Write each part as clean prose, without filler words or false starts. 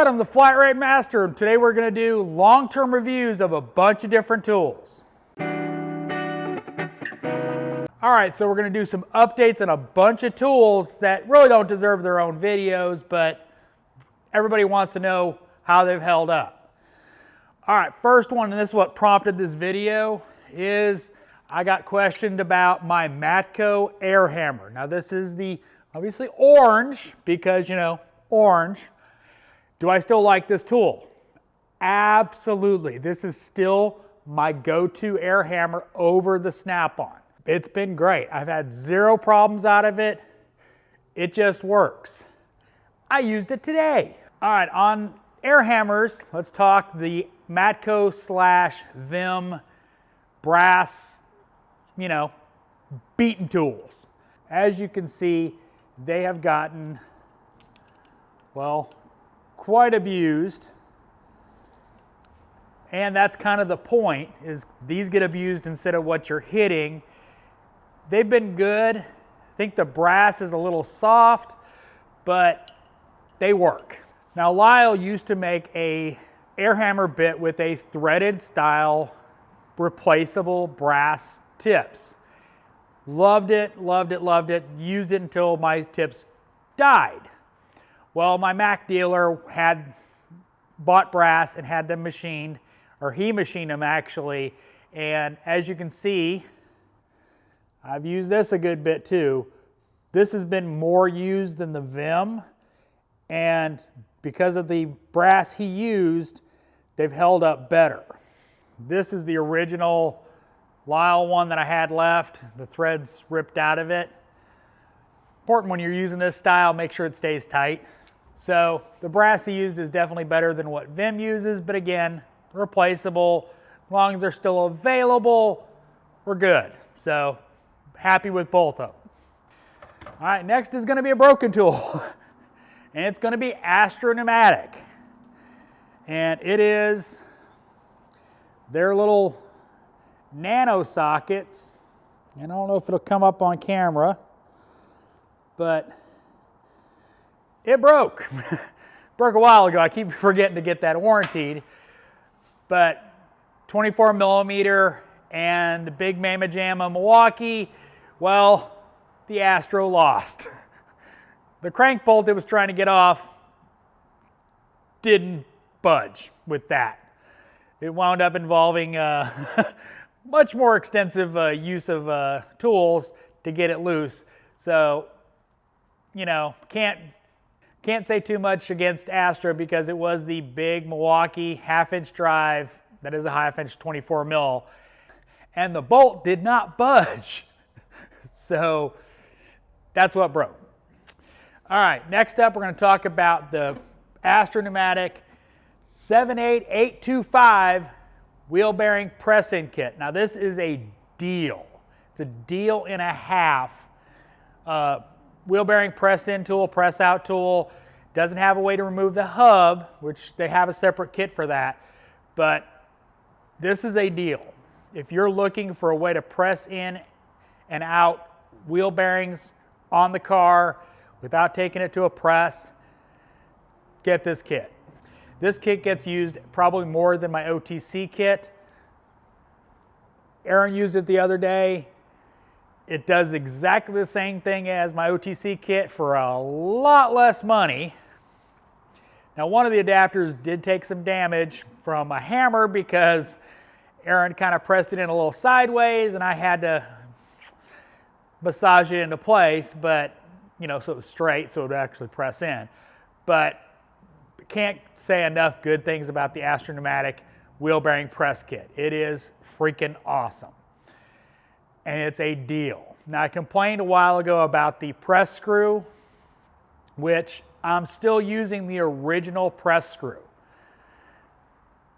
right, I'm the Flat Rate Master, and today we're going to do long-term reviews of a bunch of different tools. All right, so we're going to do some updates on a bunch of tools that really don't deserve their own videos, but everybody wants to know how they've held up. All right, first one, and this is what prompted this video, is I got questioned about my Matco air hammer. Now this is the obviously orange, because you know, orange. Do I still like this tool? Absolutely. This is still my go-to air hammer over the Snap-on. It's been great. I've had zero problems out of it. It just works. I used it today. All right, on air hammers, let's talk the Matco / Vim brass, you know, beaten tools. As you can see, they have gotten, well, quite abused. And that's kind of the point, is these get abused instead of what you're hitting. They've been good. I think the brass is a little soft, but they work. Now Lyle used to make a air hammer bit with a threaded style replaceable brass tips. Loved it, loved it, loved it. Used it until my tips died. Well, my Mac dealer had bought brass and had them machined, or he machined them actually, and as you can see, I've used this a good bit too. This has been more used than the Vim, and because of the brass he used, they've held up better. This is the original Lyle one that I had left. The threads ripped out of it. Important when you're using this style, make sure it stays tight. So the brass he used is definitely better than what Vim uses, but again, replaceable. As long as they're still available, we're good. So happy with both of them. All right, next is going to be a broken tool. And it's going to be Astro Pneumatic. And it is their little nano sockets. And I don't know if it'll come up on camera, but it broke. Broke a while ago. I keep forgetting to get that warranted. But 24 millimeter and the big Mama Jamma Milwaukee, well, the Astro lost. The crank bolt it was trying to get off didn't budge with that. It wound up involving much more extensive use of tools to get it loose. So, you know, can't say too much against Astro because it was the big Milwaukee half-inch drive that is a half-inch 24 mil, and the bolt did not budge. So that's what broke. All right, next up we're going to talk about the Astro Pneumatic 78825 wheel bearing press-in kit. Now this is a deal. It's a deal and a half. Wheel bearing press-in tool, press-out tool. Doesn't have a way to remove the hub, which they have a separate kit for that. But this is a deal. If you're looking for a way to press in and out wheel bearings on the car without taking it to a press, get this kit. This kit gets used probably more than my OTC kit. Aaron used it the other day. It does exactly the same thing as my OTC kit for a lot less money. Now one of the adapters did take some damage from a hammer because Aaron kind of pressed it in a little sideways and I had to massage it into place, but you know, so it was straight so it would actually press in. But can't say enough good things about the Astro Pneumatic wheel bearing press kit. It is freaking awesome. And it's a deal. Now I complained a while ago about the press screw, which I'm still using the original press screw.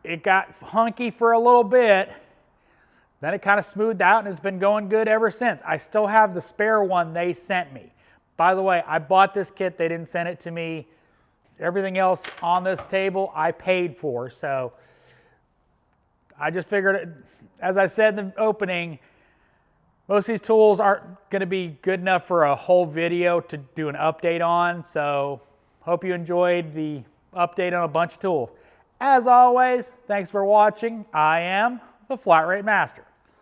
It got hunky for a little bit, then it kind of smoothed out and it's been going good ever since. I still have the spare one they sent me. By the way, I bought this kit, they didn't send it to me. Everything else on this table I paid for, so I just figured, as I said in the opening, most of these tools aren't going to be good enough for a whole video to do an update on, so hope you enjoyed the update on a bunch of tools. As always, thanks for watching. I am the Flat Rate Master.